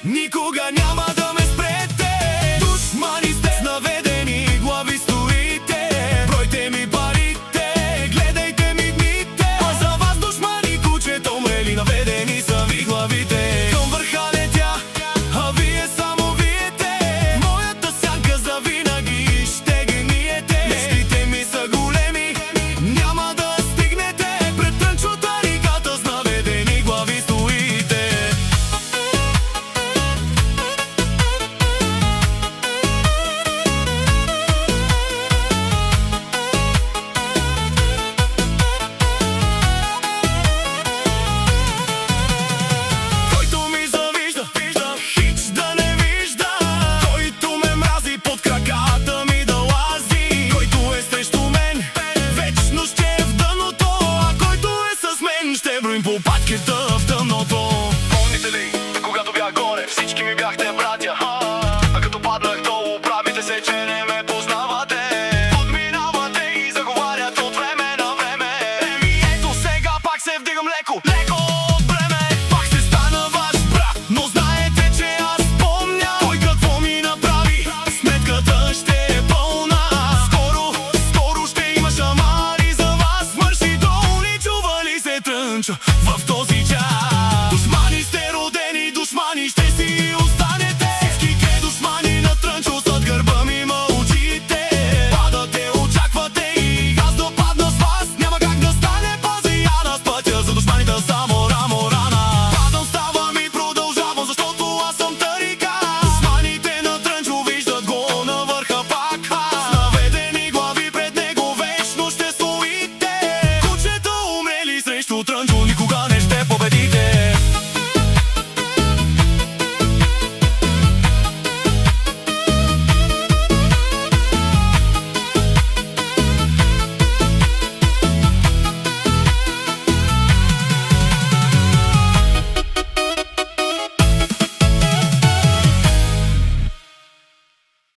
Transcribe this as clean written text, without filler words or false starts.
Никога няма да ме спрете. Душмани сте, с наведени глави стоите. Бройте ми парите, гледайте ми дните. А за вас, душмани, кучета умрели, наведени са ви главите. Към върха летя, а вие само виете. Моята сянка завинаги ще гниете. Мечтите ми са големи, няма да стигнете. Пред трънчота реката с наведени глави стоите. Който ми завижда, хич да не вижда. Който ме мрази, под краката ми да лази. Който е срещу мен, вечно ще е в дъното. А който е с мен, ще броим по пачката в тъмното. Помните ли, когато бях горе, всички ми бяхте брат?